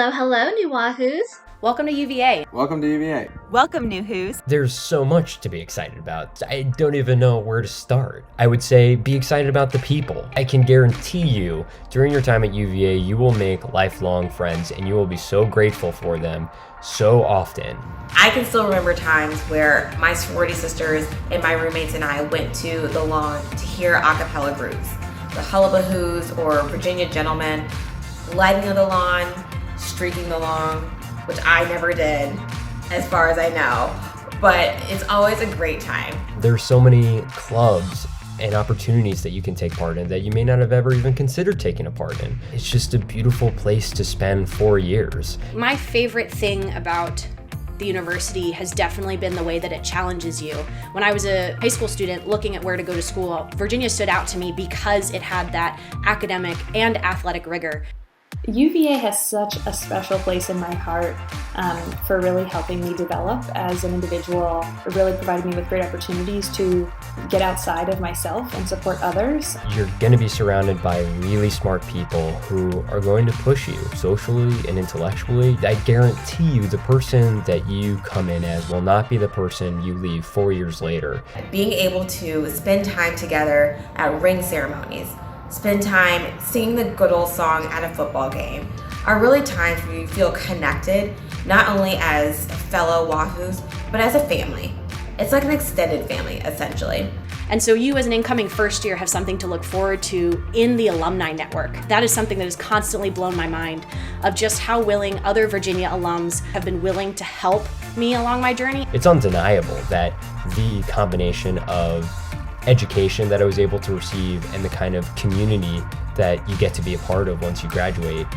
Hello, hello, new Wahoos. Welcome to UVA. Welcome to UVA. Welcome, new Who's. There's so much to be excited about. I don't even know where to start. I would say be excited about the people. I can guarantee you, during your time at UVA, you will make lifelong friends and you will be so grateful for them so often. I can still remember times where my sorority sisters and my roommates and I went to the lawn to hear a cappella groups. The Hullabahoos or Virginia Gentlemen, lighting of the lawn, streaking the lawn, which I never did, as far as I know, but it's always a great time. There's so many clubs and opportunities that you can take part in that you may not have ever even considered taking a part in. It's just a beautiful place to spend 4 years. My favorite thing about the university has definitely been the way that it challenges you. When I was a high school student looking at where to go to school, Virginia stood out to me because it had that academic and athletic rigor. UVA has such a special place in my heart for really helping me develop as an individual. It really provided me with great opportunities to get outside of myself and support others. You're going to be surrounded by really smart people who are going to push you socially and intellectually. I guarantee you the person that you come in as will not be the person you leave 4 years later. Being able to spend time together at ring ceremonies, spend time singing the good old song at a football game are really times where you feel connected, not only as fellow Wahoos, but as a family. It's like an extended family, essentially. And so you as an incoming first year have something to look forward to in the alumni network. That is something that has constantly blown my mind of just how willing other Virginia alums have been willing to help me along my journey. It's undeniable that the combination of education that I was able to receive and the kind of community that you get to be a part of once you graduate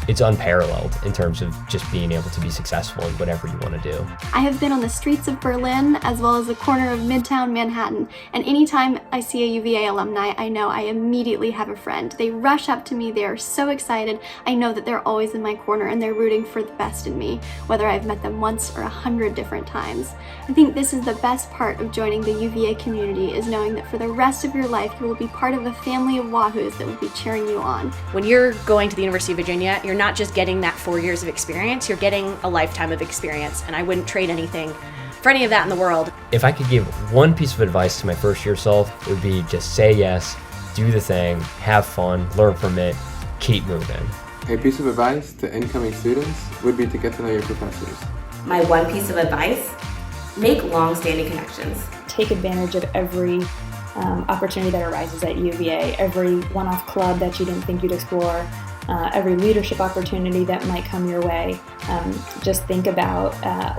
it's unparalleled in terms of just being able to be successful in whatever you want to do. I have been on the streets of Berlin as well as the corner of Midtown Manhattan, and anytime I see a UVA alumni, I know I immediately have a friend. They rush up to me, they are so excited. I know that they're always in my corner and they're rooting for the best in me, whether I've met them once or 100 different times. I think this is the best part of joining the UVA community, is knowing that for the rest of your life you will be part of a family of Wahoos that will be cheering you on. When you're going to the University of Virginia, you're not just getting that 4 years of experience, you're getting a lifetime of experience, and I wouldn't trade anything for any of that in the world. If I could give one piece of advice to my first year self, it would be just say yes, do the thing, have fun, learn from it, keep moving. A piece of advice to incoming students would be to get to know your professors. My one piece of advice, make long-standing connections. Take advantage of every opportunity that arises at UVA, every one-off club that you didn't think you'd explore, every leadership opportunity that might come your way. Just think about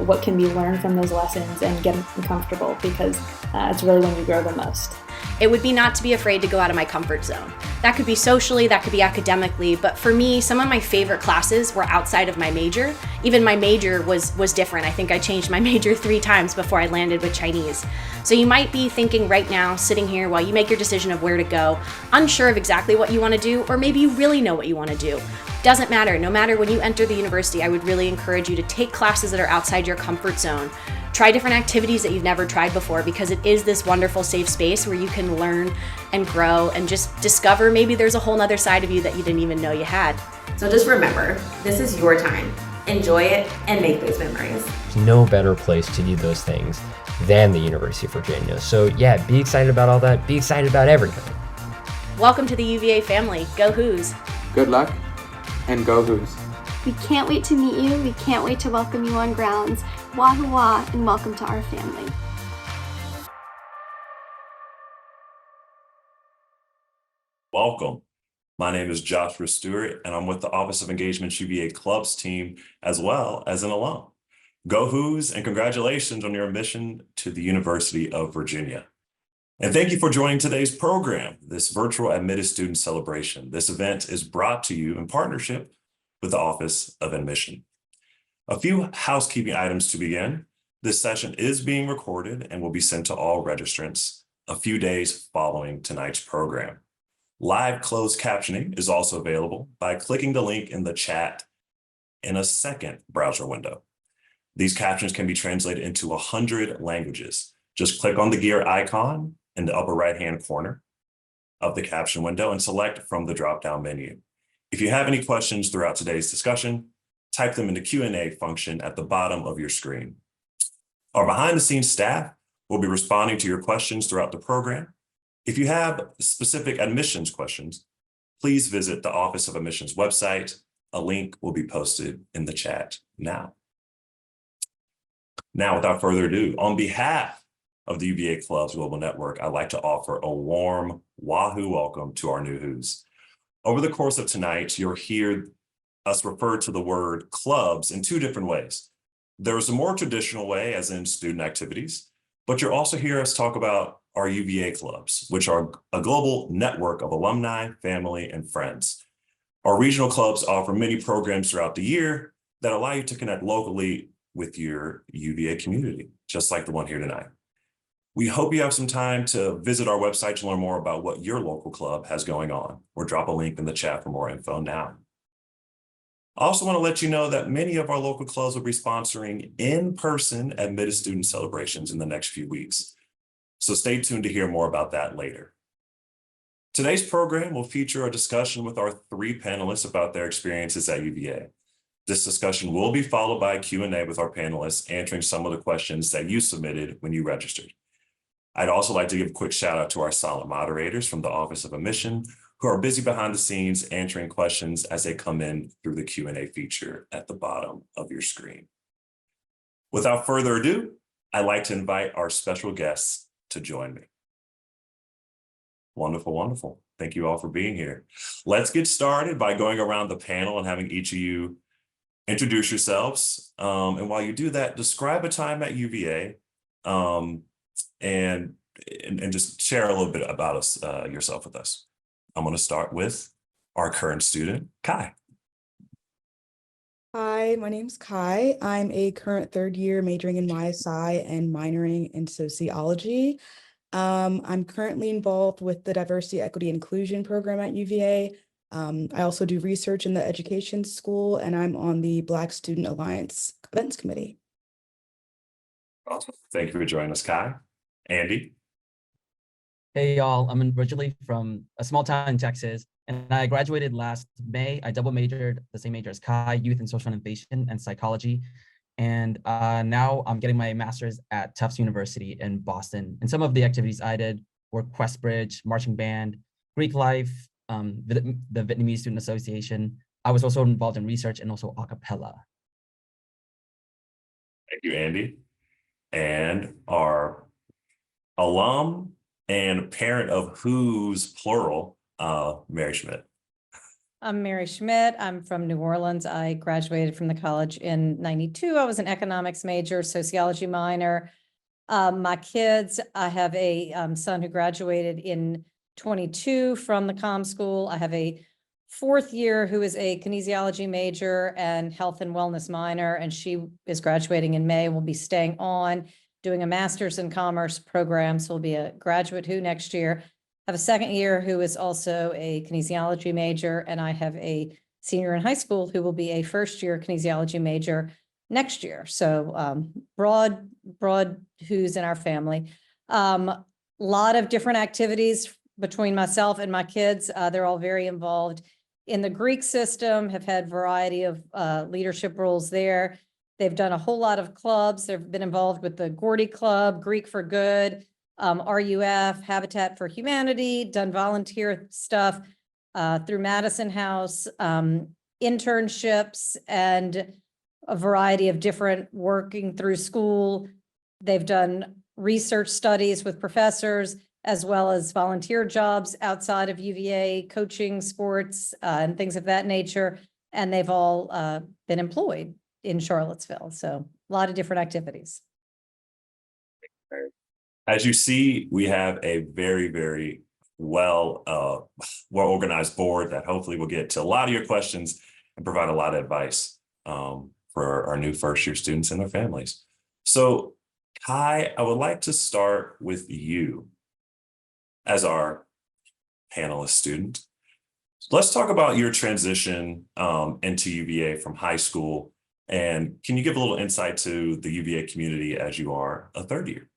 what can be learned from those lessons and get comfortable, because it's really when you grow the most. It would be not to be afraid to go out of my comfort zone. That could be socially, that could be academically, but for me, some of my favorite classes were outside of my major. Even my major was different. I think I changed my major 3 times before I landed with Chinese. So you might be thinking right now, sitting here while you make your decision of where to go, unsure of exactly what you want to do, or maybe you really know what you want to do. Doesn't matter. No matter when you enter the university, I would really encourage you to take classes that are outside your comfort zone. Try different activities that you've never tried before, because it is this wonderful safe space where you can learn and grow and just discover maybe there's a whole nother side of you that you didn't even know you had. So just remember, this is your time. Enjoy it and make those memories. There's no better place to do those things than the University of Virginia. So yeah, be excited about all that. Be excited about everything. Welcome to the UVA family. Go Who's. Good luck and go Who's. We can't wait to meet you. We can't wait to welcome you on grounds. Wahoo wah, and welcome to our family. Welcome. My name is Joshua Stewart, and I'm with the Office of Engagement's UVA Clubs team, as well as an alum. Go Who's, and congratulations on your admission to the University of Virginia. And thank you for joining today's program, this virtual admitted student celebration. This event is brought to you in partnership with the Office of Admission. A few housekeeping items to begin. This session is being recorded and will be sent to all registrants a few days following tonight's program. Live closed captioning is also available by clicking the link in the chat in a second browser window. These captions can be translated into 100 languages. Just click on the gear icon in the upper right-hand corner of the caption window and select from the drop-down menu. If you have any questions throughout today's discussion, type them in the Q&A function at the bottom of your screen. Our behind-the-scenes staff will be responding to your questions throughout the program. If you have specific admissions questions, please visit the Office of Admissions website. A link will be posted in the chat now. Now, without further ado, on behalf of the UVA Clubs Global Network, I'd like to offer a warm Wahoo welcome to our new Who's. Over the course of tonight, you'll hear us refer to the word clubs in two different ways. There is a more traditional way, as in student activities, but you'll also hear us talk about our UVA clubs, which are a global network of alumni, family, and friends. Our regional clubs offer many programs throughout the year that allow you to connect locally with your UVA community, just like the one here tonight. We hope you have some time to visit our website to learn more about what your local club has going on, or drop a link in the chat for more info now. I also want to let you know that many of our local clubs will be sponsoring in-person admitted student celebrations in the next few weeks. So stay tuned to hear more about that later. Today's program will feature a discussion with our three panelists about their experiences at UVA. This discussion will be followed by a Q&A with our panelists answering some of the questions that you submitted when you registered. I'd also like to give a quick shout out to our silent moderators from the Office of Admission who are busy behind the scenes answering questions as they come in through the Q&A feature at the bottom of your screen. Without further ado, I'd like to invite our special guests to join me. Wonderful, wonderful. Thank you all for being here. Let's get started by going around the panel and having each of you introduce yourselves. And while you do that, describe a time at UVA and just share a little bit about yourself with us. I'm going to start with our current student, Kai. Hi, my name's Kai. I'm a current third year majoring in YSI and minoring in sociology. I'm currently involved with the Diversity, Equity, Inclusion program at UVA. I also do research in the education school, and I'm on the Black Student Alliance events committee. Awesome. Thank you for joining us, Kai. Andy. Hey y'all, I'm originally from a small town in Texas, and I graduated last May. I double majored the same major as Kai, youth and social innovation and psychology. And now I'm getting my master's at Tufts University in Boston. And some of the activities I did were Quest Bridge, marching band, Greek life, the Vietnamese Student Association. I was also involved in research and also a cappella. Thank you, Andy. And our alum and parent of Who's, plural, Mary Schmidt. I'm Mary Schmidt. I'm from New Orleans. I graduated from the college in '92. I was an economics major, sociology minor. My kids, I have a son who graduated in '22 from the comm school. I have a fourth year who is a kinesiology major and health and wellness minor, and she is graduating in May. Will be staying on, doing a master's in commerce program, so will be a graduate who next year. I have a second year who is also a kinesiology major, and I have a senior in high school who will be a first year kinesiology major next year. So broad who's in our family. Lot of different activities between myself and my kids. They're all very involved in the Greek system, have had variety of leadership roles there. They've done a whole lot of clubs. They've been involved with the Gordy Club, Greek for Good, RUF, Habitat for Humanity, done volunteer stuff through Madison House, internships, and a variety of different working through school. They've done research studies with professors, as well as volunteer jobs outside of UVA, coaching, sports, and things of that nature. And they've all been employed in Charlottesville. So a lot of different activities. As you see, we have a very, very well organized board that hopefully will get to a lot of your questions and provide a lot of advice for our new first year students and their families. So Kai, I would like to start with you as our panelist student. Let's talk about your transition into UVA from high school. And can you give a little insight to the UVA community as you are a third year?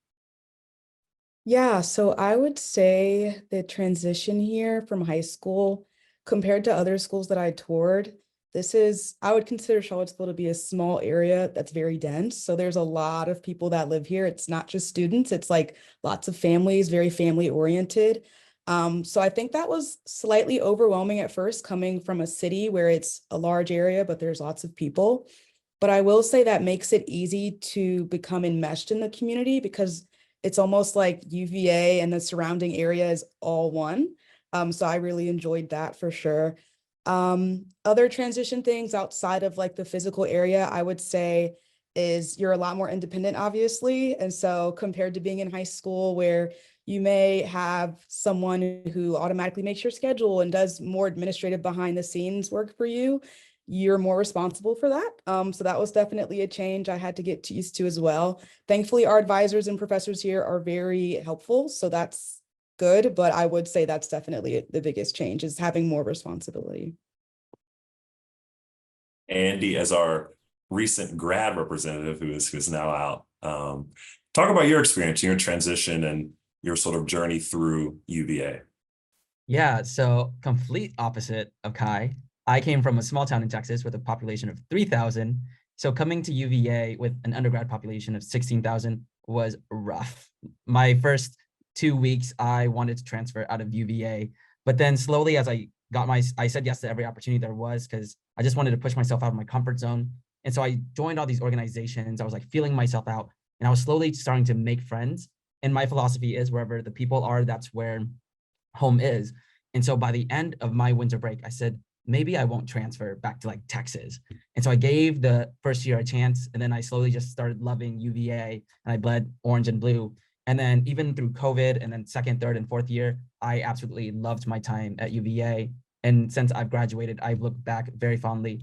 Yeah, so I would say the transition here from high school compared to other schools that I toured, I would consider Charlottesville to be a small area that's very dense. So there's a lot of people that live here. It's not just students, it's like lots of families, very family oriented. So I think that was slightly overwhelming at first, coming from a city where it's a large area, but there's lots of people. But I will say that makes it easy to become enmeshed in the community because it's almost like UVA and the surrounding area is all one. So I really enjoyed that for sure. Other transition things outside of like the physical area, I would say is you're a lot more independent, obviously. And so compared to being in high school where you may have someone who automatically makes your schedule and does more administrative behind the scenes work for you, you're more responsible for that. So that was definitely a change I had to get used to as well. Thankfully, our advisors and professors here are very helpful. So that's good, but I would say that's definitely the biggest change is having more responsibility. Andy, as our recent grad representative who's now out, talk about your experience, your transition, and your sort of journey through UVA. Yeah, so complete opposite of Kai. I came from a small town in Texas with a population of 3,000. So coming to UVA with an undergrad population of 16,000 was rough. My first 2 weeks, I wanted to transfer out of UVA, but then slowly as I said yes to every opportunity there was because I just wanted to push myself out of my comfort zone. And so I joined all these organizations. I was like feeling myself out and I was slowly starting to make friends. And my philosophy is wherever the people are, that's where home is. And so by the end of my winter break, I said, maybe I won't transfer back to like Texas. And so I gave the first year a chance. And then I slowly just started loving UVA and I bled orange and blue. And then even through COVID and then second, third, and fourth year, I absolutely loved my time at UVA. And since I've graduated, I've looked back very fondly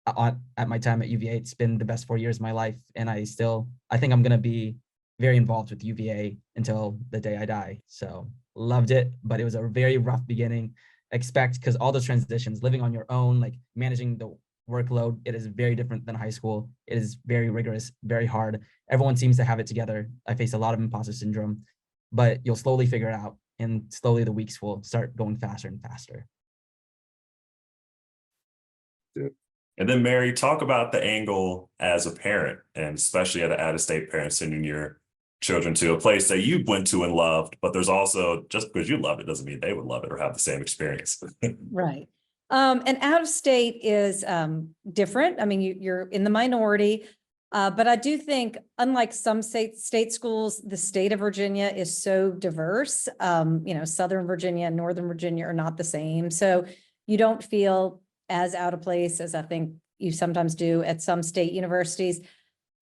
at my time at UVA. It's been the best 4 years of my life. And I think I'm going to be very involved with UVA until the day I die. So loved it, but it was a very rough beginning. Because all those transitions, living on your own, like managing the workload, it is very different than high school. It is very rigorous, very hard. Everyone seems to have it together. I face a lot of imposter syndrome, but you'll slowly figure it out and slowly the weeks will start going faster and faster. And then Mary, talk about the angle as a parent and especially at an out-of-state parent sending your children to a place that you went to and loved, but there's also just because you love it doesn't mean they would love it or have the same experience. Right. And out of state is different. I mean, you're in the minority, but I do think unlike some state schools, the state of Virginia is so diverse. Southern Virginia and Northern Virginia are not the same. So you don't feel as out of place as I think you sometimes do at some state universities.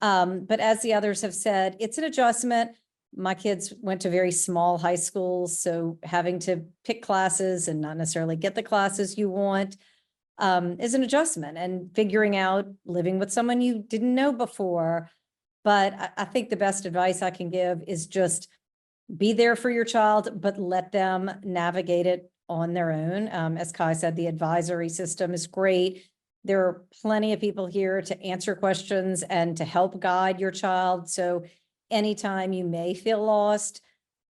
But as the others have said, it's an adjustment. My kids went to very small high schools, so having to pick classes and not necessarily get the classes you want is an adjustment, and figuring out living with someone you didn't know before. But I think the best advice I can give is just be there for your child, but let them navigate it on their own. As Kai said, the advisory system is great. There are plenty of people here to answer questions and to help guide your child. So anytime you may feel lost,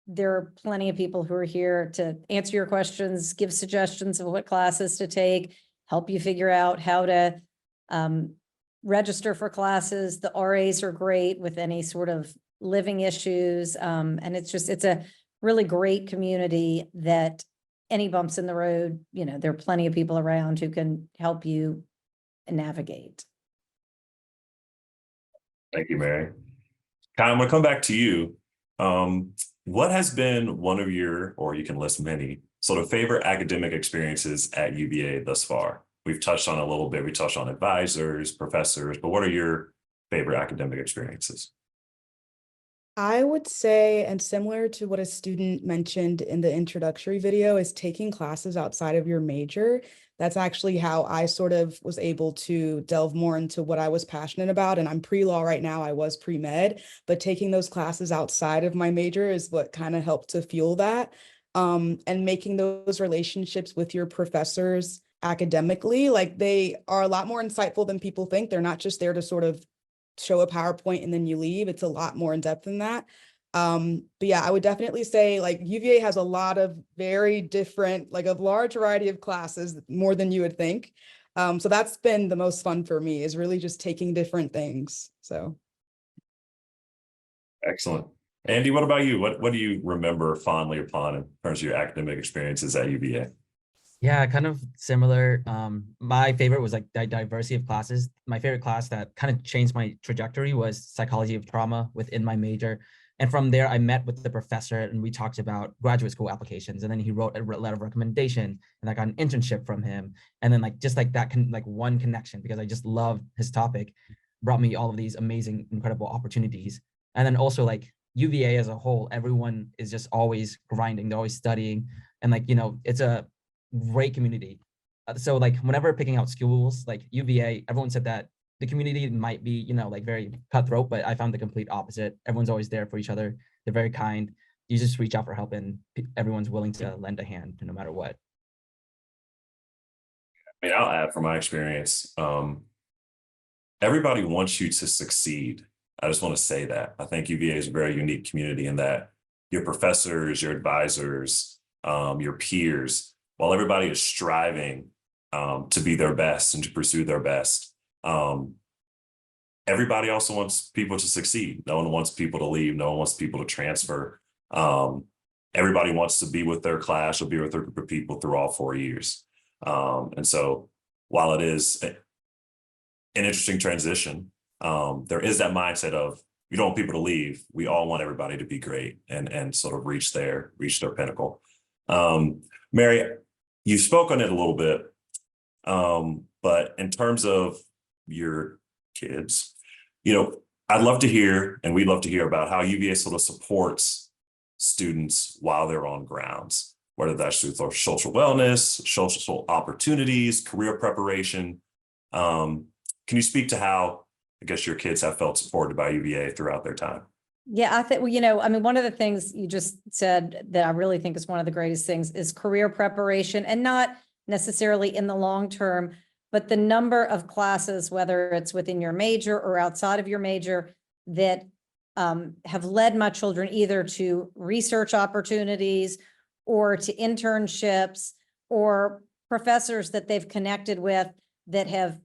there are plenty of people who are here to answer your questions, give suggestions of what classes to take, help you figure out how to register for classes. The RAs are great with any sort of living issues. And it's a really great community that any bumps in the road, there are plenty of people around who can help you navigate. Thank you, Mary. Kai, I'm going to come back to you. What has been one of your, or you can list many, sort of favorite academic experiences at UVA thus far? We've touched on a little bit. We touched on advisors, professors, but what are your favorite academic experiences? I would say, and similar to what a student mentioned in the introductory video, is taking classes outside of your major. That's actually how I sort of was able to delve more into what I was passionate about. And I'm pre-law right now, I was pre-med, but taking those classes outside of my major is what kind of helped to fuel that. And making those relationships with your professors academically, like they are a lot more insightful than people think. They're not just there to sort of show a PowerPoint and then you leave. It's a lot more in depth than that. But yeah, I would definitely say like UVA has a lot of very different, like a large variety of classes, more than you would think. So that's been the most fun for me, is really just taking different things. So. Excellent. Andy, what about you? What do you remember fondly upon in terms of your academic experiences at UVA? Yeah, kind of similar. My favorite was like diversity of classes. My favorite class that kind of changed my trajectory was psychology of trauma within my major. And from there, I met with the professor and we talked about graduate school applications. And then he wrote a letter of recommendation and I got an internship from him. And then like just like that like one connection, because I just loved his topic, brought me all of these amazing, incredible opportunities. And then also like UVA as a whole, everyone is just always grinding, they're always studying. And like, it's a great community. So like whenever picking out schools like UVA, everyone said that the community might be, like very cutthroat, but I found the complete opposite. Everyone's always there for each other. They're very kind. You just reach out for help and everyone's willing to lend a hand no matter what. I mean, I'll add from my experience, everybody wants you to succeed. I just want to say that. I think UVA is a very unique community in that your professors, your advisors, your peers, while everybody is striving to be their best and to pursue their best, everybody also wants people to succeed. No one wants people to leave. No one wants people to transfer. Everybody wants to be with their class or be with their group of people through all 4 years. And so while it is an interesting transition, there is that mindset of you don't want people to leave. We all want everybody to be great and sort of reach their pinnacle. Mary, you spoke on it a little bit, but in terms of your kids, I'd love to hear, and we'd love to hear about how UVA sort of supports students while they're on grounds, whether that's through social wellness, social opportunities, career preparation. Can you speak to how, I guess, your kids have felt supported by UVA throughout their time? Yeah, I think, one of the things you just said that I really think is one of the greatest things is career preparation, and not necessarily in the long term, but the number of classes, whether it's within your major or outside of your major, that have led my children either to research opportunities or to internships, or professors that they've connected with that have,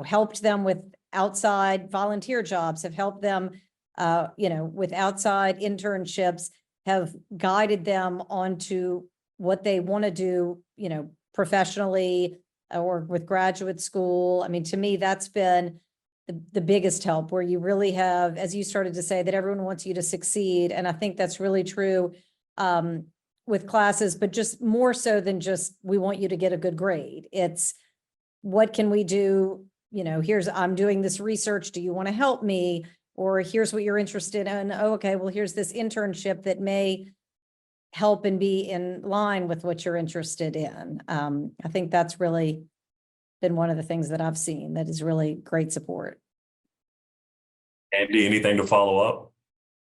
helped them with outside volunteer jobs, have helped them with outside internships, have guided them onto what they want to do, professionally or with graduate school. I mean, to me, that's been the biggest help, where you really have, as you started to say, that everyone wants you to succeed. And I think that's really true with classes, but just more so than just, we want you to get a good grade. It's what can we do? I'm doing this research. Do you want to help me? Or here's what you're interested in. Oh, okay, well, here's this internship that may help and be in line with what you're interested in. I think that's really been one of the things that I've seen that is really great support. Andy, anything to follow up?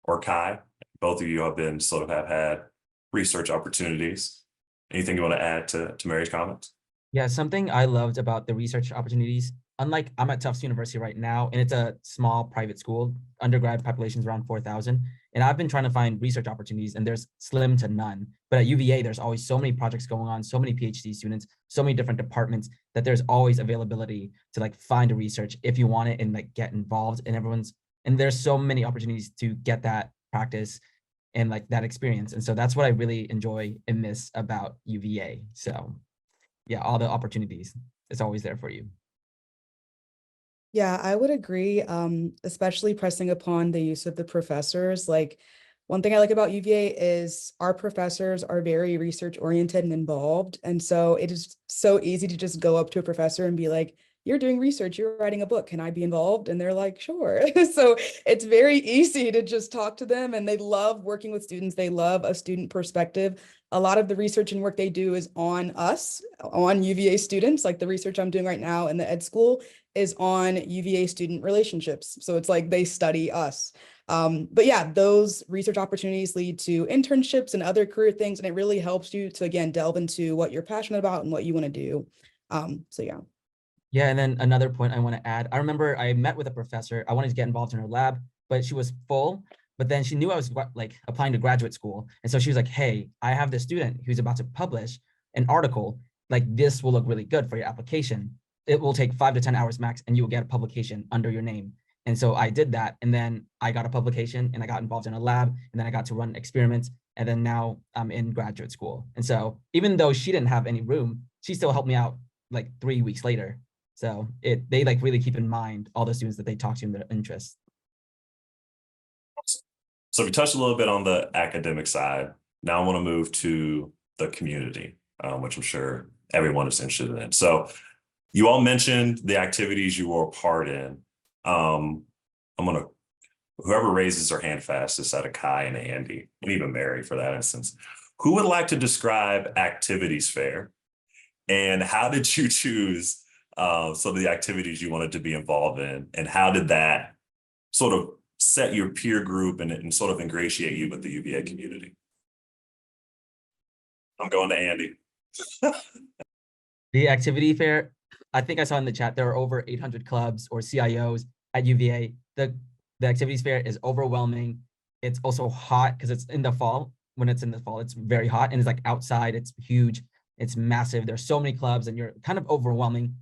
Or Kai, both of you have had research opportunities. Anything you want to add to Mary's comments? Yeah, something I loved about the research opportunities, unlike I'm at Tufts University right now, and it's a small private school, undergrad population is around 4,000. And I've been trying to find research opportunities and there's slim to none. But at UVA, there's always so many projects going on, so many PhD students, so many different departments, that there's always availability to like find a research if you want it and like get involved. And there's so many opportunities to get that practice and like that experience. And so that's what I really enjoy and miss about UVA. So yeah, all the opportunities, it's always there for you. Yeah, I would agree, especially pressing upon the use of the professors. Like, one thing I like about UVA is our professors are very research oriented and involved. And so it is so easy to just go up to a professor and be like, you're doing research, you're writing a book, can I be involved? And they're like, sure. So it's very easy to just talk to them, and they love working with students. They love a student perspective. A lot of the research and work they do is on us, on UVA students. Like the research I'm doing right now in the ed school is on UVA student relationships. So it's like they study us. But yeah, those research opportunities lead to internships and other career things, and it really helps you to, again, delve into what you're passionate about and what you want to do. So yeah. Yeah, and then another point I want to add, I remember I met with a professor. I wanted to get involved in her lab, but she was full. But then she knew I was like applying to graduate school. And so she was like, hey, I have this student who's about to publish an article. Like, this will look really good for your application. It will take 5 to 10 hours max, and you will get a publication under your name. And so I did that. And then I got a publication, and I got involved in a lab, and then I got to run experiments. And then now I'm in graduate school. And so even though she didn't have any room, she still helped me out like 3 weeks later. So they like really keep in mind all the students that they talk to and their interests. So we touched a little bit on the academic side. Now I want to move to the community, which I'm sure everyone is interested in. So you all mentioned the activities you were a part in. Whoever raises their hand fastest out of Kai and Andy, and even Mary for that instance, who would like to describe Activities Fair? And how did you choose some of the activities you wanted to be involved in? And how did that sort of set your peer group and sort of ingratiate you with the UVA community? I'm going to Andy. The activity fair, I think I saw in the chat, there are over 800 clubs or CIOs at UVA. The activities fair is overwhelming. It's also hot because it's in the fall. When it's in the fall, it's very hot, and it's like outside, it's huge, it's massive. There's so many clubs, and you're kind of overwhelming.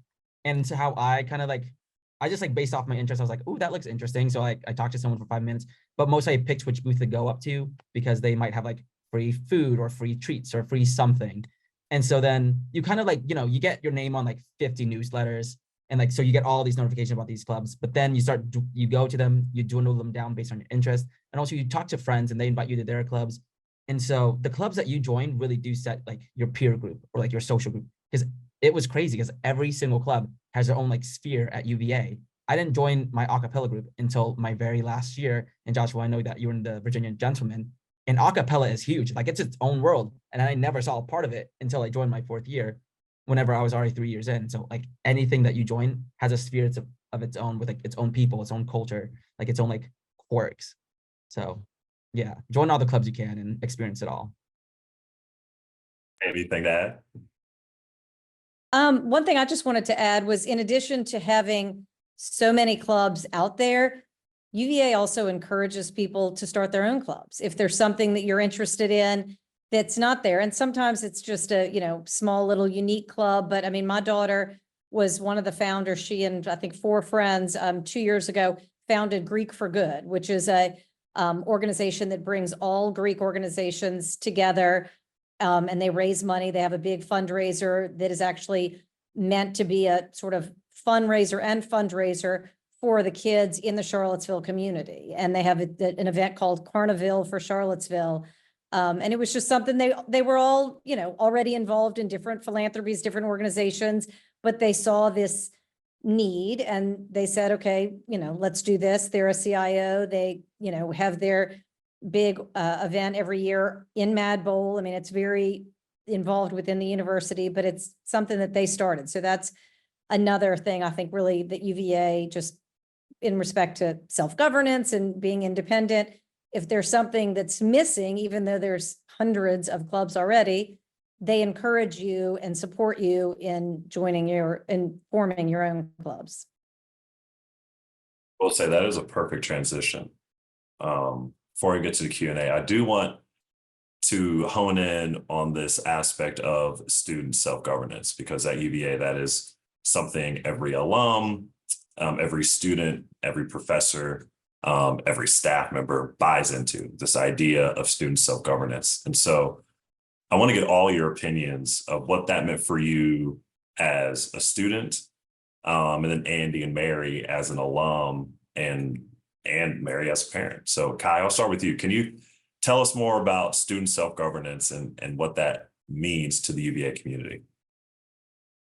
And so how I kind of like, I just like based off my interest, I was like, oh, that looks interesting. So I talked to someone for 5 minutes, but mostly I picked which booth to go up to because they might have like free food or free treats or free something. And so then you kind of like, you know, you get your name on like 50 newsletters, and like, so you get all these notifications about these clubs, but then you go to them, you dwindle them down based on your interest. And also you talk to friends and they invite you to their clubs. And so the clubs that you join really do set like your peer group or like your social group, because it was crazy because every single club has their own like sphere at UVA. I didn't join my a cappella group until my very last year. And Joshua, I know that you were in the Virginia Gentlemen, and a cappella is huge. Like, it's its own world. And I never saw a part of it until I joined my 4th year, whenever I was already 3 years in. So like anything that you join has a sphere of its own, with like its own people, its own culture, like its own like quirks. So yeah, join all the clubs you can and experience it all. Anything to add? One thing I just wanted to add was, in addition to having so many clubs out there, UVA also encourages people to start their own clubs. If there's something that you're interested in that's not there, and sometimes it's just a, you know, small little unique club. But I mean, my daughter was one of the founders. She and I think 4 friends 2 years ago founded Greek for Good, which is a organization that brings all Greek organizations together. And they raise money. They have a big fundraiser that is actually meant to be a sort of fundraiser and fundraiser for the kids in the Charlottesville community. And they have an event called Carnival for Charlottesville. And it was just something they were all, you know, already involved in different philanthropies, different organizations, but they saw this need and they said, okay, you know, let's do this. They're a CIO. They, you know, have their big event every year in Mad Bowl. I mean, it's very involved within the university, but it's something that they started. So that's another thing I think really that UVA, just in respect to self-governance and being independent, if there's something that's missing, even though there's hundreds of clubs already, they encourage you and support you in forming your own clubs. We'll say that is a perfect transition. Before we get to the Q&A, I do want to hone in on this aspect of student self-governance, because at UVA, that is something every alum, every student, every professor, every staff member buys into, this idea of student self-governance. And so I want to get all your opinions of what that meant for you as a student, and then Andy and Mary as an alum, and Mary as a parent. So Kai, I'll start with you. Can you tell us more about student self-governance and what that means to the UVA community?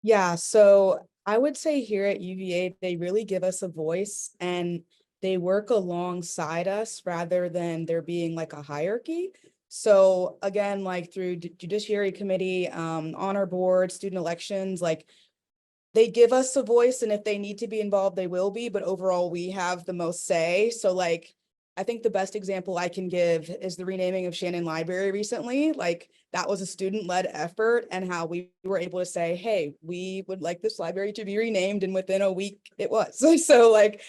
Yeah, so I would say here at UVA, they really give us a voice and they work alongside us rather than there being like a hierarchy. So again, like through Judiciary Committee, honor board, student elections, like they give us a voice, and if they need to be involved, they will be, but overall we have the most say. So like, I think the best example I can give is the renaming of Shannon Library recently. Like, that was a student-led effort, and how we were able to say, hey, we would like this library to be renamed, and within a week it was. So like,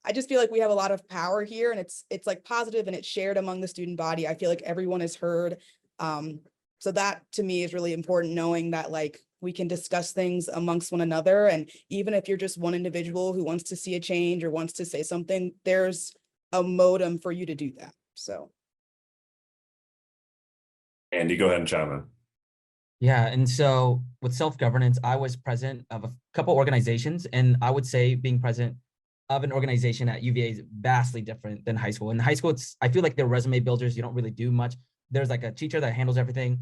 I just feel like we have a lot of power here, and it's like positive and it's shared among the student body. I feel like everyone is heard. So that to me is really important, knowing that like we can discuss things amongst one another. And even if you're just one individual who wants to see a change or wants to say something, there's a modem for you to do that. So. Andy, go ahead and chime in. Yeah, and so with self-governance, I was president of a couple organizations, and I would say being president of an organization at UVA is vastly different than high school. In high school, I feel like they're resume builders. You don't really do much. There's like a teacher that handles everything.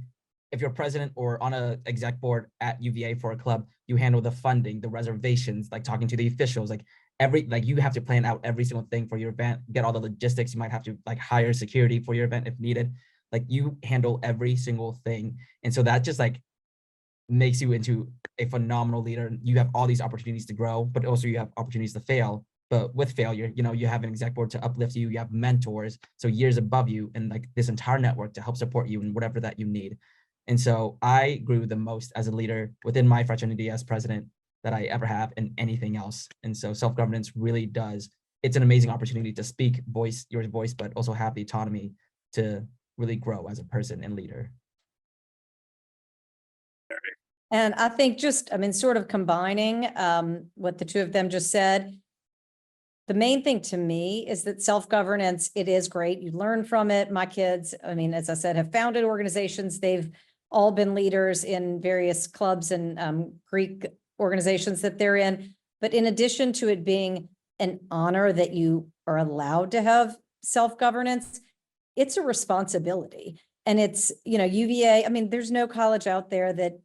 If you're president or on a exec board at UVA for a club, you handle the funding, the reservations, like talking to the officials, like you have to plan out every single thing for your event, get all the logistics. You might have to like hire security for your event if needed. Like you handle every single thing. And so that just like makes you into a phenomenal leader. You have all these opportunities to grow, but also you have opportunities to fail. But with failure, you know, you have an exec board to uplift you, you have mentors, so years above you, and like this entire network to help support you in whatever that you need. And so I grew the most as a leader within my fraternity as president that I ever have in anything else. And so self-governance really does, it's an amazing opportunity to speak your voice, but also have the autonomy to really grow as a person and leader. And I think just, I mean, sort of combining what the two of them just said, the main thing to me is that self-governance, it is great. You learn from it. My kids, I mean, as I said, have founded organizations. They've all been leaders in various clubs and Greek organizations that they're in. But in addition to it being an honor that you are allowed to have self-governance, it's a responsibility. And it's, you know, UVA, I mean, there's no college out there that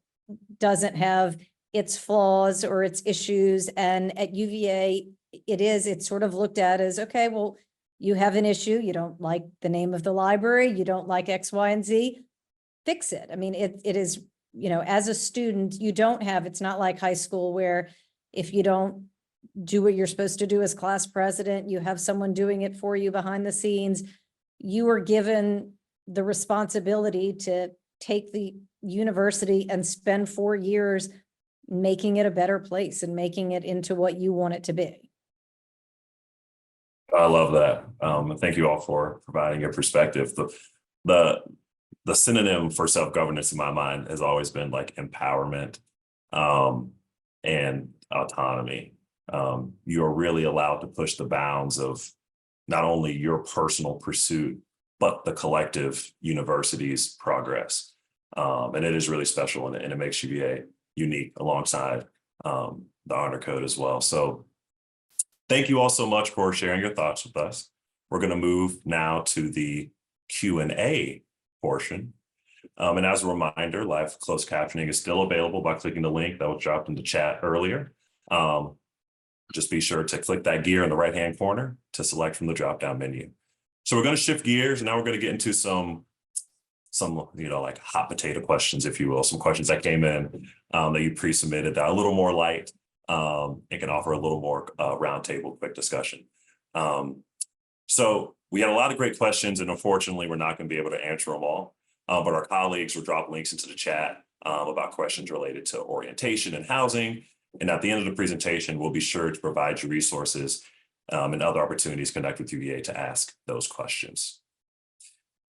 doesn't have its flaws or its issues. And at UVA, it's sort of looked at as, okay, well, you have an issue. You don't like the name of the library. You don't like X, Y, and Z. Fix it. I mean, it is, you know, as a student, you don't have, it's not like high school where if you don't do what you're supposed to do as class president, you have someone doing it for you behind the scenes. You are given the responsibility to take the university and spend 4 years making it a better place and making it into what you want it to be. I love that. And thank you all for providing your perspective. The synonym for self-governance in my mind has always been like empowerment and autonomy. You're really allowed to push the bounds of not only your personal pursuit, but the collective university's progress. And it is really special, and it makes UVA unique alongside the honor code as well. So thank you all so much for sharing your thoughts with us. We're going to move now to the Q&A portion. And as a reminder, live closed captioning is still available by clicking the link that was dropped in the chat earlier. Just be sure to click that gear in the right-hand corner to select from the drop-down menu. So we're going to shift gears, and now we're going to get into some you know, like hot potato questions, if you will, some questions that came in that you pre-submitted that are a little more light and can offer a little more roundtable quick discussion. So we had a lot of great questions, and unfortunately, we're not going to be able to answer them all. But our colleagues will drop links into the chat about questions related to orientation and housing. And at the end of the presentation, we'll be sure to provide you resources and other opportunities to connect with UVA to ask those questions.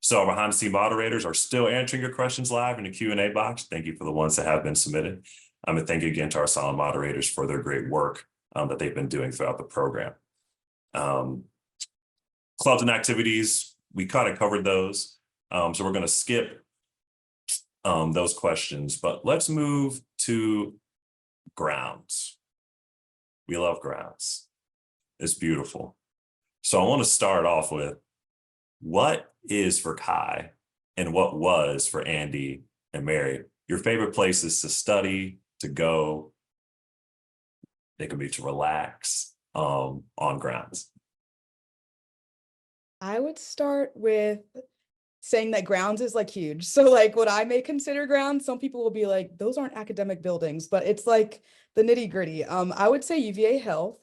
So our behind the scene moderators are still answering your questions live in the Q&A box. Thank you for the ones that have been submitted. And thank you again to our silent moderators for their great work that they've been doing throughout the program. Clubs and activities, we kind of covered those. So we're going to skip those questions, but let's move to grounds. We love grounds. It's beautiful. So I want to start off with, what is for Kai and what was for Andy and Mary your favorite places to study, to go? They can be to relax on grounds. I would start with saying that grounds is like huge. So like what I may consider grounds, some people will be like, those aren't academic buildings, but it's like the nitty gritty. I would say UVA Health,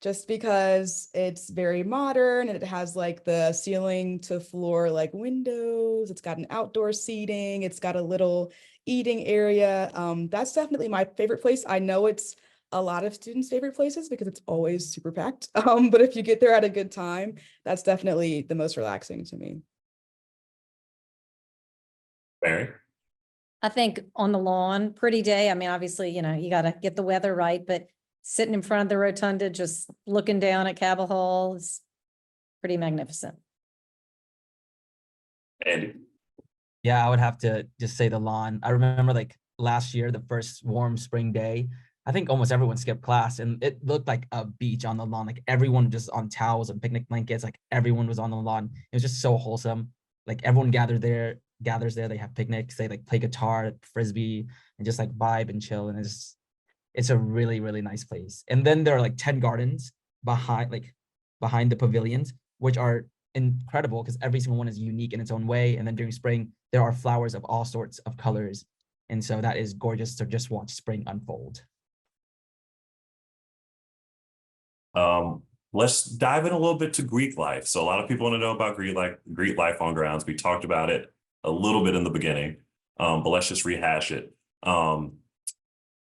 just because it's very modern and it has like the ceiling to floor like windows. It's got an outdoor seating. It's got a little eating area. That's definitely my favorite place. I know it's a lot of students' favorite places because it's always super packed. But if you get there at a good time, that's definitely the most relaxing to me. Mary? I think on the lawn, pretty day. I mean, obviously, you got to get the weather right, but sitting in front of the rotunda, just looking down at Cabell Hall is pretty magnificent. Andy? Yeah, I would have to just say the lawn. I remember like last year, the first warm spring day, I think almost everyone skipped class and it looked like a beach on the lawn. Like everyone just on towels and picnic blankets, like everyone was on the lawn. It was just so wholesome. Like everyone gathers there, they have picnics, they like play guitar, frisbee, and just like vibe and chill. And it's a really, really nice place. And then there are like 10 gardens behind the pavilions, which are incredible because every single one is unique in its own way. And then during spring, there are flowers of all sorts of colors. And so that is gorgeous to just watch spring unfold. Let's dive in a little bit to Greek life. So a lot of people want to know about Greek life on grounds. We talked about it a little bit in the beginning, but let's just rehash it.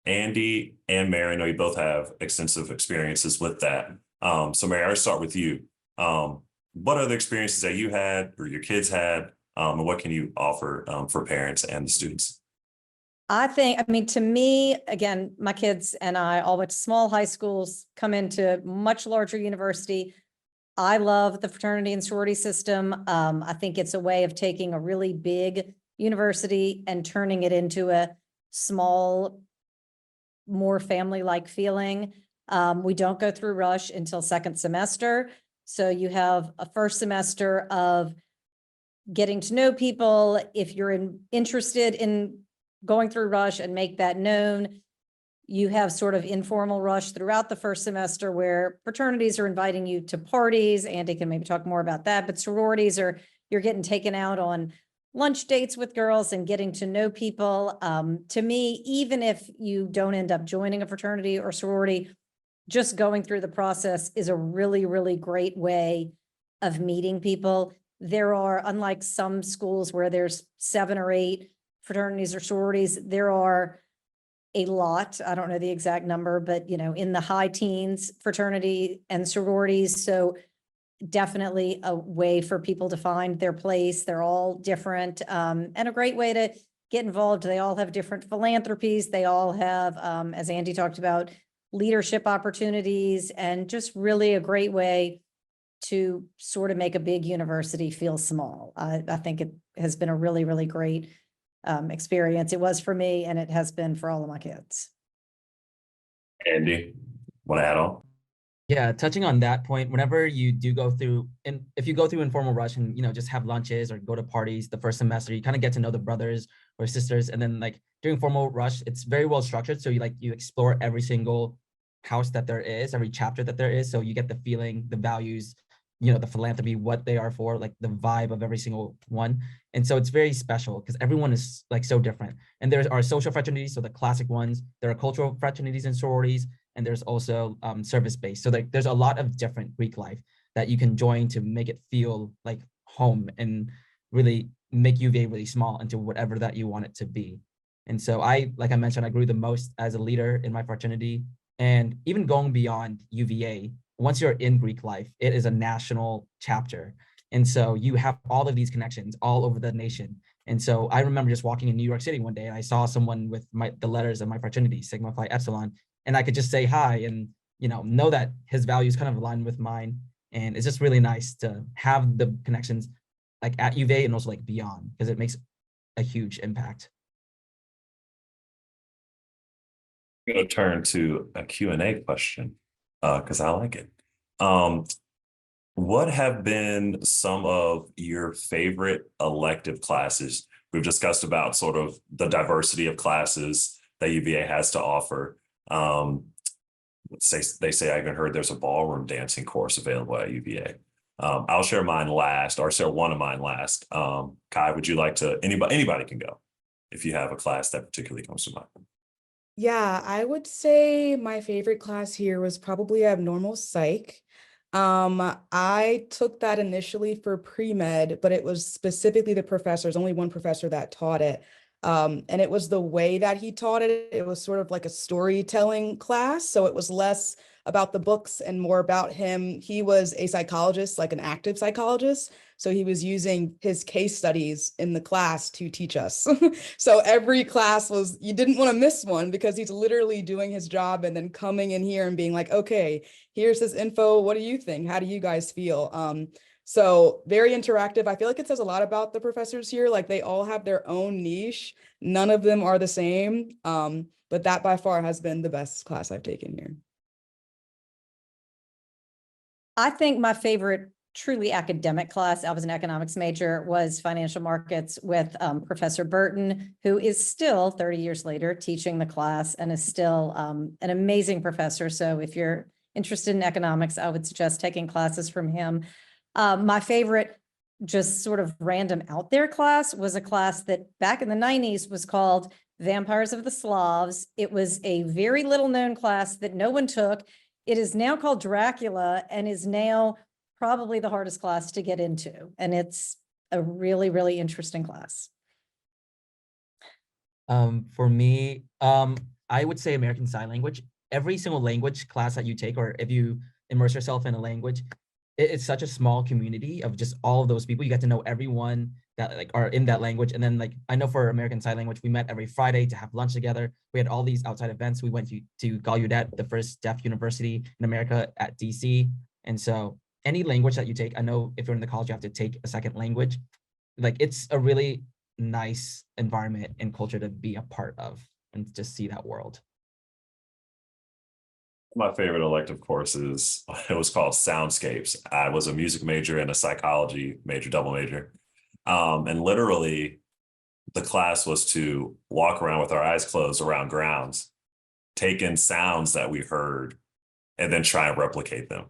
Andy and Mary, I know you both have extensive experiences with that. So Mary, I'll start with you. What are the experiences that you had or your kids had, and what can you offer for parents and the students? I mean, to me, again, my kids and I all went to small high schools, come into much larger university. I love the fraternity and sorority system. I think it's a way of taking a really big university and turning it into a small, more family-like feeling. We don't go through rush until second semester. So you have a first semester of getting to know people. If you're interested in going through rush and make that known, you have sort of informal rush throughout the first semester where fraternities are inviting you to parties. Andy can maybe talk more about that, but sororities you're getting taken out on lunch dates with girls and getting to know people. To me, even if you don't end up joining a fraternity or sorority, just going through the process is a really, really great way of meeting people. There are, unlike some schools where there's 7 or 8 fraternities or sororities, there are a lot, I don't know the exact number, but in the high teens, fraternity and sororities. So definitely a way for people to find their place. They're all different, and a great way to get involved. They all have different philanthropies. They all have, as Andy talked about, leadership opportunities, and just really a great way to sort of make a big university feel small. I think it has been a really, really great experience. It was for me, and it has been for all of my kids. Andy, want to add on? Yeah, touching on that point, whenever you do go through, and if you go through informal rush and just have lunches or go to parties the first semester, you kind of get to know the brothers or sisters. And then like during formal rush, it's very well structured. So you explore every single house that there is, every chapter that there is. So you get the feeling, the values, the philanthropy, what they are for, like the vibe of every single one. And so it's very special because everyone is like so different. And there are social fraternities, so the classic ones. There are cultural fraternities and sororities, and there's also service-based. So there's a lot of different Greek life that you can join to make it feel like home and really make UVA really small into whatever that you want it to be. And so like I mentioned, I grew the most as a leader in my fraternity. And even going beyond UVA, once you're in Greek life, it is a national chapter. And so you have all of these connections all over the nation. And so I remember just walking in New York City one day and I saw someone with the letters of my fraternity, Sigma Phi Epsilon, and I could just say hi and know that his values kind of align with mine. And it's just really nice to have the connections like at UVA and also like beyond, because it makes a huge impact. I'm going to turn to a Q&A question because I like it. What have been some of your favorite elective classes? We've discussed about sort of the diversity of classes that UVA has to offer. They say I even heard there's a ballroom dancing course available at UVA. I'll share mine last, or share one of mine last. Kai, would you like to? Anybody can go if you have a class that particularly comes to mind. Yeah, I would say my favorite class here was probably abnormal psych. I took that initially for pre-med, but it was specifically the professors, only one professor that taught it. And it was the way that he taught it. It was sort of like a storytelling class. So it was less about the books and more about him. He was a psychologist, like an active psychologist. So he was using his case studies in the class to teach us. So every class was, you didn't want to miss one because he's literally doing his job and then coming in here and being like, okay, here's this info. What do you think? How do you guys feel? So very interactive. I feel like it says a lot about the professors here. Like they all have their own niche. None of them are the same. But that by far has been the best class I've taken here. I think my favorite truly academic class, I was an economics major, was financial markets with Professor Burton, who is still 30 years later teaching the class and is still an amazing professor. So if you're interested in economics, I would suggest taking classes from him. My favorite just sort of random out there class was a class that back in the 90s was called Vampires of the Slavs. It was a very little known class that no one took. It is now called Dracula and is now probably the hardest class to get into. And it's a really, really interesting class. For me, I would say American Sign Language. Every single language class that you take, or if you immerse yourself in a language, it's such a small community of just all of those people. You get to know everyone that like are in that language. And then like, I know for American Sign Language, we met every Friday to have lunch together. We had all these outside events. We went to Gallaudet, the first deaf university in America at DC. And so any language that you take, I know if you're in the college, you have to take a second language. Like it's a really nice environment and culture to be a part of and just see that world. My favorite elective courses, it was called Soundscapes. I was a music major and a psychology major, double major. And literally the class was to walk around with our eyes closed around grounds, take in sounds that we heard, and then try and replicate them,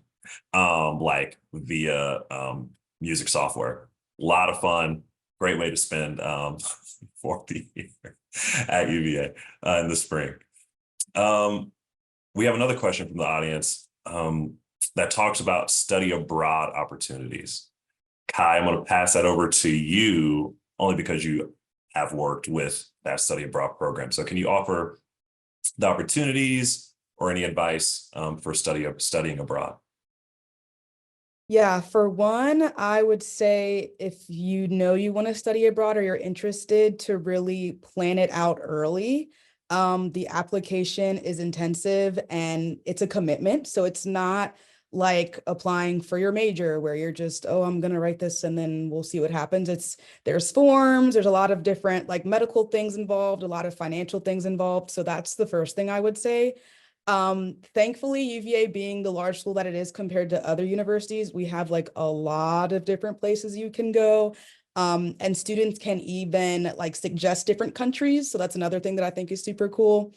like via music software. A lot of fun, great way to spend fourth year at UVA in the spring. We have another question from the audience that talks about study abroad opportunities. Kai, I'm going to pass that over to you only because you have worked with that study abroad program. So can you offer the opportunities or any advice for studying abroad? Yeah, for one, I would say if you know you want to study abroad or you're interested to really plan it out early. The application is intensive and it's a commitment. So it's not like applying for your major where you're just, oh, I'm going to write this and then we'll see what happens. There's forms, there's a lot of different like medical things involved, a lot of financial things involved. So that's the first thing I would say. Thankfully, UVA being the large school that it is compared to other universities, we have like a lot of different places you can go. And students can even like suggest different countries. So that's another thing that I think is super cool.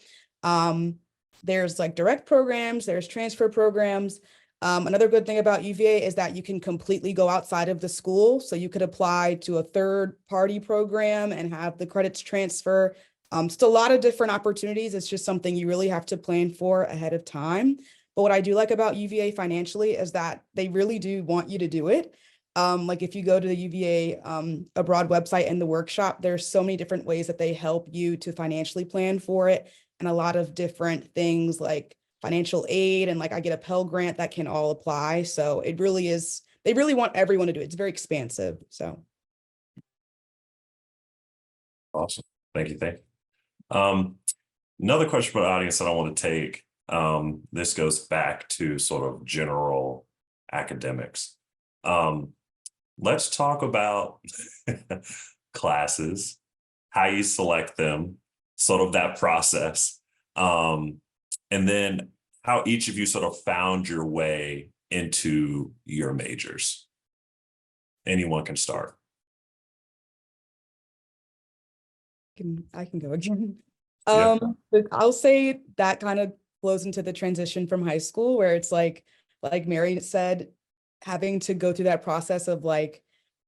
There's like direct programs, there's transfer programs. Another good thing about UVA is that you can completely go outside of the school. So you could apply to a third party program and have the credits transfer. Just a lot of different opportunities. It's just something you really have to plan for ahead of time. But what I do like about UVA financially is that they really do want you to do it. Like if you go to the UVA abroad website and the workshop, there's so many different ways that they help you to financially plan for it. And a lot of different things like financial aid and like I get a Pell Grant that can all apply. So it really is, they really want everyone to do it. It's very expansive. So. Awesome. Thank you. Thank you. Another question from the audience that I want to take. This goes back to sort of general academics. Let's talk about classes, how you select them, sort of that process, and then how each of you sort of found your way into your majors. Anyone can start. I can go again. Yeah. But I'll say that kind of flows into the transition from high school where it's like Mary said, having to go through that process of like,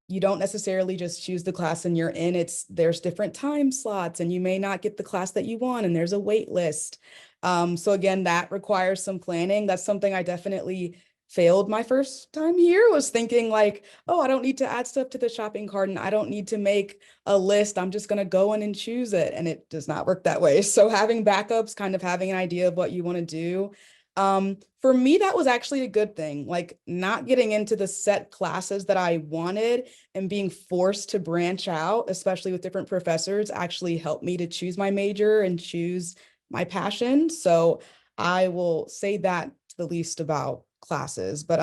you don't necessarily just choose the class and you're in. There's different time slots and you may not get the class that you want and there's a wait list. So again, that requires some planning. That's something I definitely failed my first time here, was thinking like, oh, I don't need to add stuff to the shopping cart and I don't need to make a list. I'm just going to go in and choose it. And it does not work that way. So having backups, kind of having an idea of what you want to do. For me, that was actually a good thing, like not getting into the set classes that I wanted and being forced to branch out, especially with different professors, actually helped me to choose my major and choose my passion. So I will say that to the least about classes. But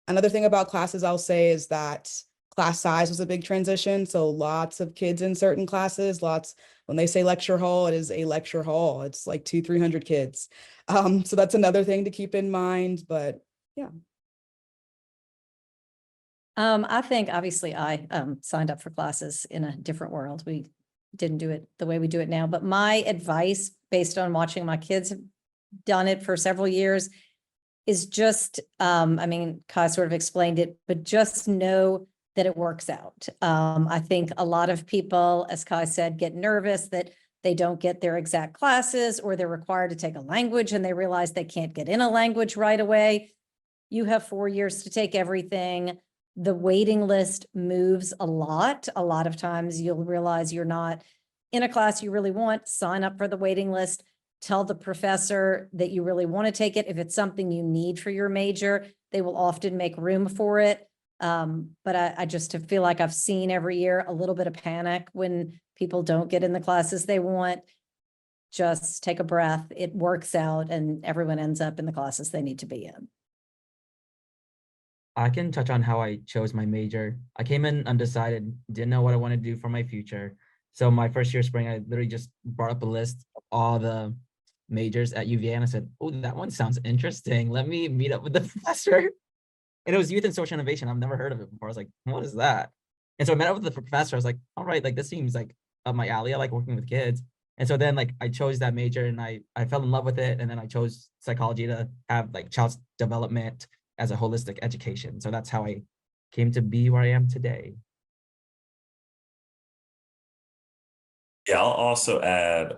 another thing about classes I'll say is that class size was a big transition. So lots of kids in certain classes, when they say lecture hall, it is a lecture hall. It's like 200-300 kids. So that's another thing to keep in mind, but yeah. I think obviously I signed up for classes in a different world. We didn't do it the way we do it now, but my advice based on watching my kids have done it for several years is just, I mean, Kai sort of explained it, but just know that it works out. I think a lot of people, as Kai said, get nervous that they don't get their exact classes or they're required to take a language and they realize they can't get in a language right away. You have 4 years to take everything. The waiting list moves a lot. A lot of times you'll realize you're not in a class you really want, sign up for the waiting list, tell the professor that you really want to take it. If it's something you need for your major, they will often make room for it. But I just feel like I've seen every year a little bit of panic when people don't get in the classes they want. Just take a breath. It works out and everyone ends up in the classes they need to be in. I can touch on how I chose my major. I came in undecided, didn't know what I wanted to do for my future. So my first year of spring, I literally just brought up a list of all the majors at UVA and I said, oh, that one sounds interesting. Let me meet up with the professor. And it was youth and social innovation. I've never heard of it before. I was like, what is that? And so I met up with the professor. I was like, all right, like this seems like up my alley. I like working with kids. And so then like I chose that major and I fell in love with it. And then I chose psychology to have like child development as a holistic education. So that's how I came to be where I am today. Yeah, I'll also add,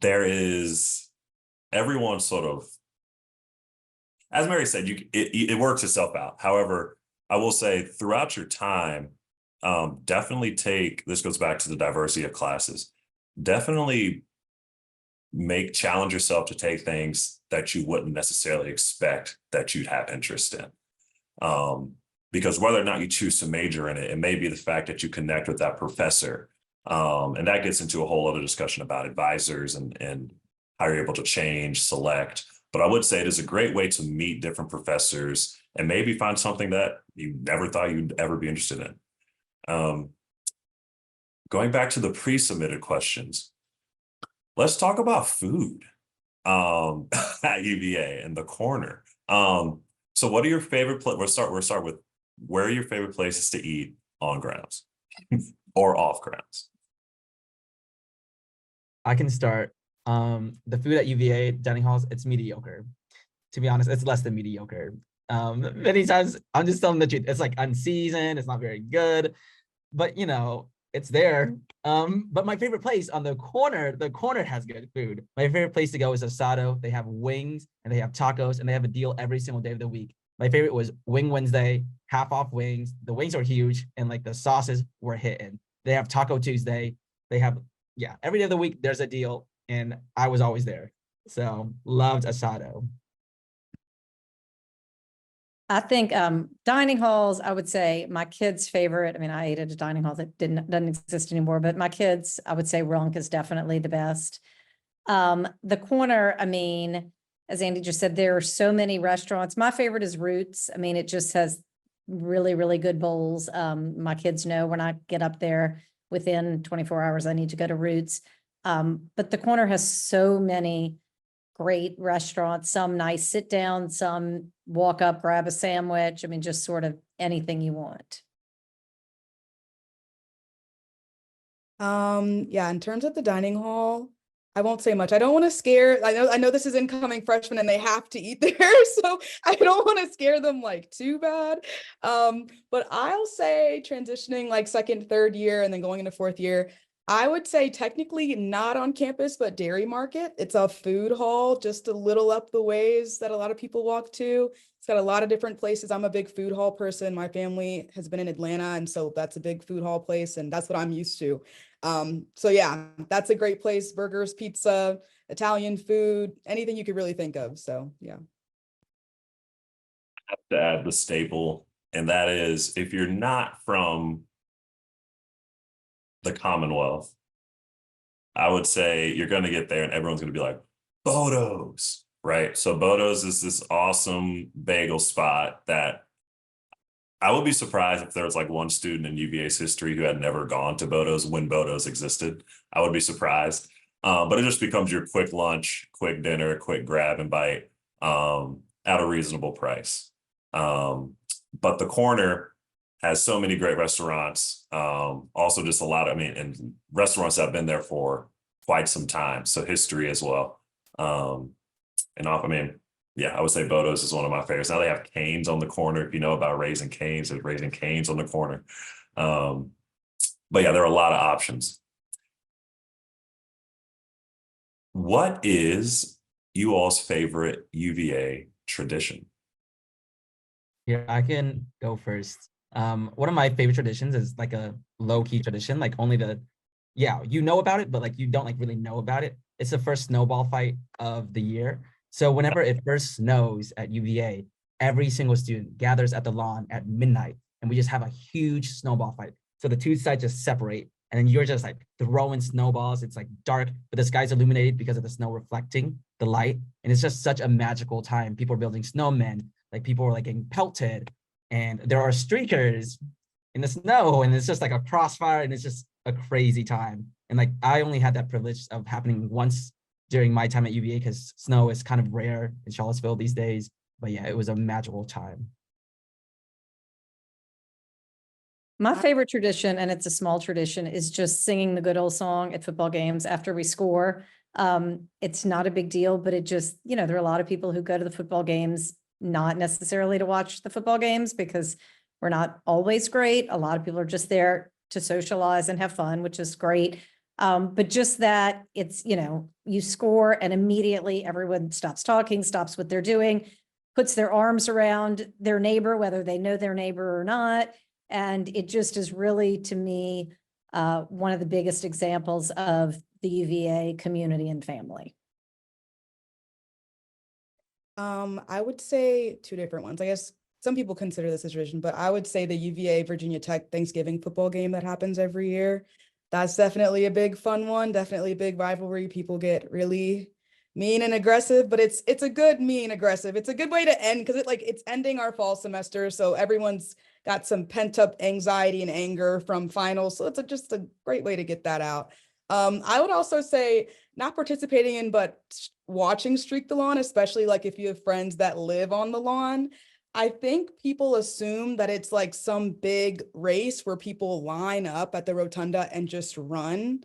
there is everyone sort of, as Mary said, it works itself out. However, I will say throughout your time, definitely this goes back to the diversity of classes, definitely challenge yourself to take things that you wouldn't necessarily expect that you'd have interest in. Because whether or not you choose to major in it, it may be the fact that you connect with that professor. And that gets into a whole other discussion about advisors and how you're able to change, select. But I would say it is a great way to meet different professors and maybe find something that you never thought you'd ever be interested in. Going back to the pre-submitted questions, let's talk about food at UVA in the corner. So what are your favorite we'll start with where are your favorite places to eat on grounds or off grounds? I can start. The food at UVA dining halls, it's mediocre. To be honest, it's less than mediocre. Many times I'm just telling the truth. It's like unseasoned, it's not very good, but you know, it's there. But my favorite place on the corner has good food. My favorite place to go is Asado. They have wings and they have tacos and they have a deal every single day of the week. My favorite was Wing Wednesday, half off wings. The wings are huge and like the sauces were hitting. They have Taco Tuesday. They have, yeah, every day of the week there's a deal and I was always there. So loved Asado. I think dining halls, I would say my kids' favorite. I mean, I ate at a dining hall that doesn't exist anymore, but my kids, I would say Runk is definitely the best. The corner, I mean, as Andy just said, there are so many restaurants. My favorite is Roots. I mean, it just has really, really good bowls. My kids know when I get up there within 24 hours, I need to go to Roots. But the corner has so many great restaurants, some nice sit down, some walk up, grab a sandwich. I mean, just sort of anything you want. Yeah, in terms of the dining hall, I won't say much. I don't want to scare, I know this is incoming freshmen and they have to eat there, so I don't want to scare them like too bad. But I'll say transitioning like second, third year and then going into fourth year, I would say technically not on campus, but Dairy Market. It's a food hall just a little up the ways that a lot of people walk to. It's got a lot of different places. I'm a big food hall person. My family has been in Atlanta, and so that's a big food hall place, and that's what I'm used to. So yeah, that's a great place. Burgers, pizza, Italian food, anything you could really think of. So yeah. To add the staple, and that is if you're not from the Commonwealth, I would say you're going to get there and everyone's going to be like, Bodo's, right? So Bodo's is this awesome bagel spot that I would be surprised if there was like one student in UVA's history who had never gone to Bodo's when Bodo's existed. I would be surprised. But it just becomes your quick lunch, quick dinner, quick grab and bite at a reasonable price. But the corner has so many great restaurants. Also just a lot of, I mean, and restaurants that have been there for quite some time. So history as well. I mean, yeah, I would say Bodo's is one of my favorites. Now they have Cane's on the corner. If you know about Raising Cane's, there's Raising Cane's on the corner. But yeah, there are a lot of options. What is you all's favorite UVA tradition? Yeah, I can go first. One of my favorite traditions is like a low-key tradition, like only you know about it, but like you don't like really know about it. It's the first snowball fight of the year. So whenever it first snows at UVA, every single student gathers at the lawn at midnight, and we just have a huge snowball fight. So the two sides just separate, and then you're just like throwing snowballs. It's like dark, but the sky's illuminated because of the snow reflecting the light, and it's just such a magical time. People are building snowmen, like people are like getting pelted, and there are streakers in the snow, and it's just like a crossfire, and it's just a crazy time. And like I only had that privilege of happening once during my time at UVA because snow is kind of rare in Charlottesville these days. But yeah, it was a magical time. My favorite tradition, and it's a small tradition, is just singing the good old song at football games after we score. It's not a big deal, but it just, there are a lot of people who go to the football games, not necessarily to watch the football games because we're not always great. A lot of people are just there to socialize and have fun, which is great. But just that it's, you score and immediately everyone stops talking, stops what they're doing, puts their arms around their neighbor, whether they know their neighbor or not. And it just is really, to me, one of the biggest examples of the UVA community and family. I would say two different ones. I guess some people consider this a tradition, but I would say the UVA Virginia Tech Thanksgiving football game that happens every year. That's definitely a big fun one, definitely a big rivalry. People get really mean and aggressive, but it's a good mean aggressive. It's a good way to end because it's ending our fall semester. So everyone's got some pent up anxiety and anger from finals. So it's just a great way to get that out. I would also say not participating in, but watching Streak the Lawn, especially like if you have friends that live on the lawn. I think people assume that it's like some big race where people line up at the rotunda and just run.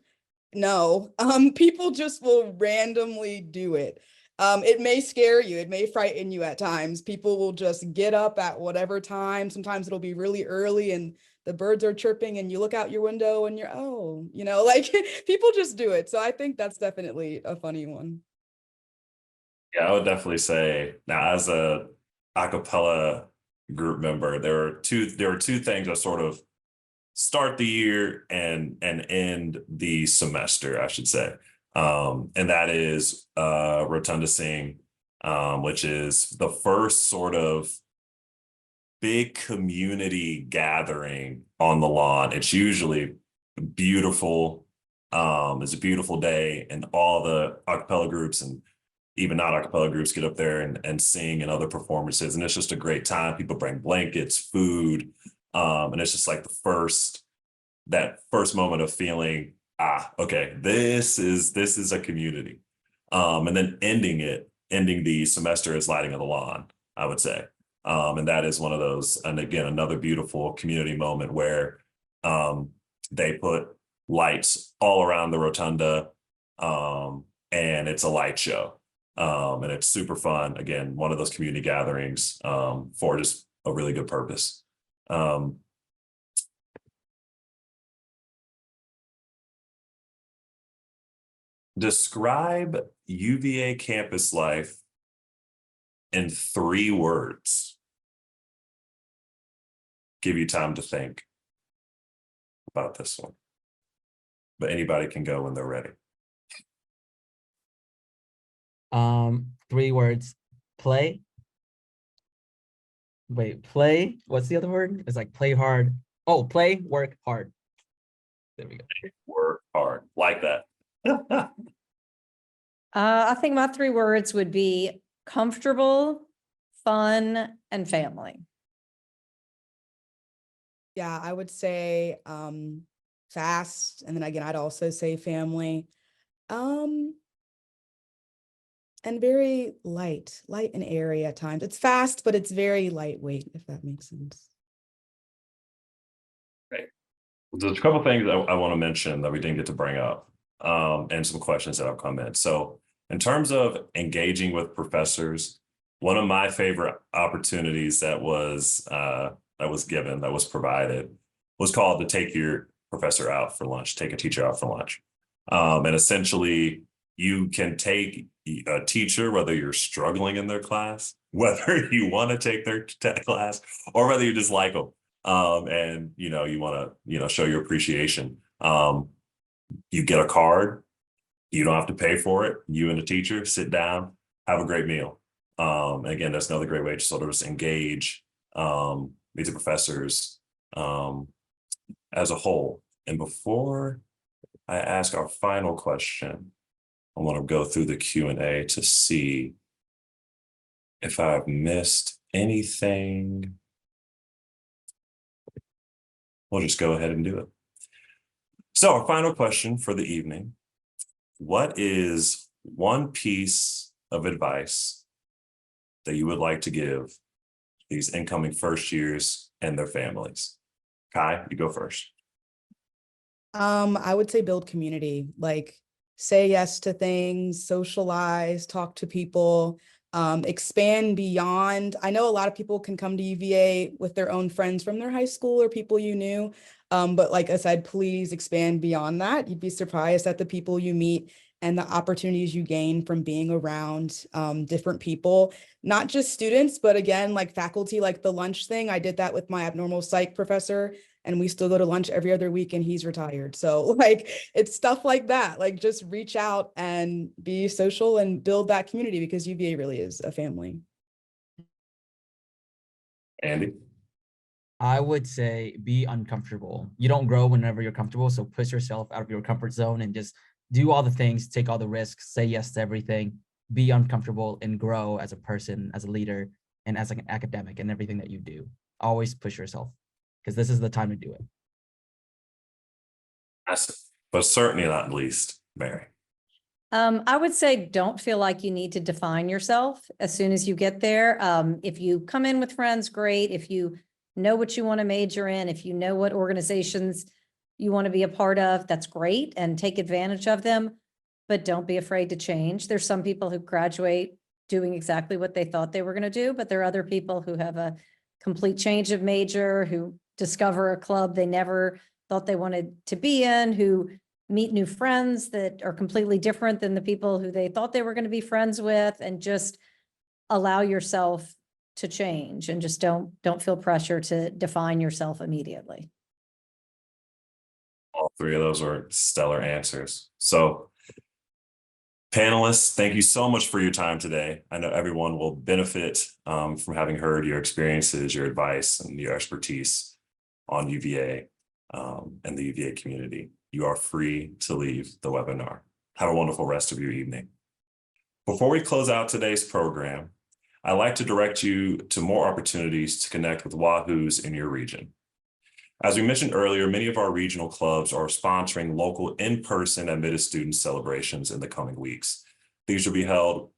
No, people just will randomly do it. It may scare you, it may frighten you at times. People will just get up at whatever time. Sometimes it'll be really early and the birds are chirping and you look out your window and like people just do it. So I think that's definitely a funny one. Yeah, I would definitely say now as a acapella group member, there were two things that sort of start the year and end the semester, I should say. And that is Rotunda Sing, which is the first sort of big community gathering on the lawn. It's usually beautiful. It's a beautiful day, and all the acapella groups and even not acapella groups get up there and sing and other performances. And it's just a great time. People bring blankets, food. And it's just like that first moment of feeling, okay, this is a community. And then ending the semester is lighting of the lawn, I would say. And that is one of those, and again, another beautiful community moment where they put lights all around the rotunda, and it's a light show. And it's super fun. Again, one of those community gatherings for just a really good purpose. Describe UVA campus life in 3 words. Give you time to think about this one. But anybody can go when they're ready. 3 words. Play. Wait, play. What's the other word? It's like play hard. Oh, play, work hard. There we go. Work hard. Like that. I think my 3 words would be comfortable, fun, and family. Yeah, I would say fast, and then again, I'd also say family. And very light and airy at times. It's fast, but it's very lightweight, if that makes sense. Right. There's a couple of things I want to mention that we didn't get to bring up, and some questions that have come in. So in terms of engaging with professors, one of my favorite opportunities that was provided was called to take your professor out for lunch, take a teacher out for lunch. And essentially you can take a teacher, whether you're struggling in their class, whether you want to take their class, or whether you just like them, and you want to show your appreciation. You get a card. You don't have to pay for it. You and the teacher sit down, have a great meal. And again, that's another great way to sort of just engage these professors as a whole. And before I ask our final question, I want to go through the Q&A to see if I've missed anything. We'll just go ahead and do it. So our final question for the evening: what is one piece of advice that you would like to give these incoming first years and their families? Kai, you go first. I would say build community, like say yes to things, socialize, talk to people, expand beyond. I know a lot of people can come to UVA with their own friends from their high school or people you knew. But like I said, please expand beyond that. You'd be surprised at the people you meet and the opportunities you gain from being around different people, not just students, but again, like faculty, like the lunch thing. I did that with my abnormal psych professor, and we still go to lunch every other week, and he's retired. So like, it's stuff like that, like just reach out and be social and build that community, because UVA really is a family. Andy? I would say be uncomfortable. You don't grow whenever you're comfortable. So push yourself out of your comfort zone and just do all the things, take all the risks, say yes to everything, be uncomfortable, and grow as a person, as a leader, and as like an academic and everything that you do. Always push yourself, because this is the time to do it. But certainly not least, Mary. I would say don't feel like you need to define yourself as soon as you get there. If you come in with friends, great. If you know what you want to major in, if you know what organizations you want to be a part of, that's great, and take advantage of them, but don't be afraid to change. There's some people who graduate doing exactly what they thought they were going to do, but there are other people who have a complete change of major, who discover a club they never thought they wanted to be in, who meet new friends that are completely different than the people who they thought they were going to be friends with, and just allow yourself to change, and just don't feel pressure to define yourself immediately. All 3 of those were stellar answers. So panelists, thank you so much for your time today. I know everyone will benefit from having heard your experiences, your advice, and your expertise on UVA and the UVA community. You are free to leave the webinar. Have a wonderful rest of your evening. Before we close out today's program, I'd like to direct you to more opportunities to connect with Wahoos in your region. As we mentioned earlier, many of our regional clubs are sponsoring local in-person admitted student celebrations in the coming weeks. These will be held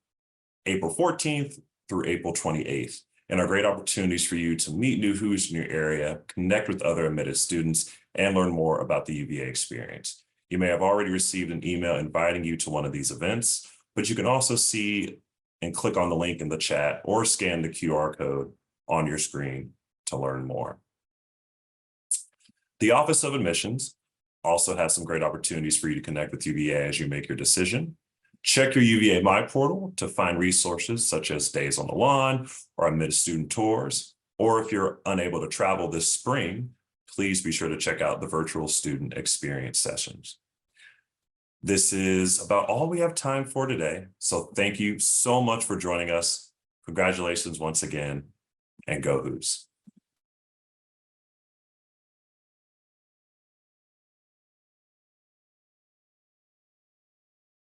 April 14th through April 28th, and are great opportunities for you to meet new Who's in your area, connect with other admitted students, and learn more about the UVA experience. You may have already received an email inviting you to one of these events, but you can also see and click on the link in the chat or scan the QR code on your screen to learn more. The Office of Admissions also has some great opportunities for you to connect with UVA as you make your decision. Check your UVA My Portal to find resources such as Days on the Lawn or admitted student tours. Or if you're unable to travel this spring, please be sure to check out the virtual student experience sessions. This is about all we have time for today. So thank you so much for joining us. Congratulations once again, and go Hoos.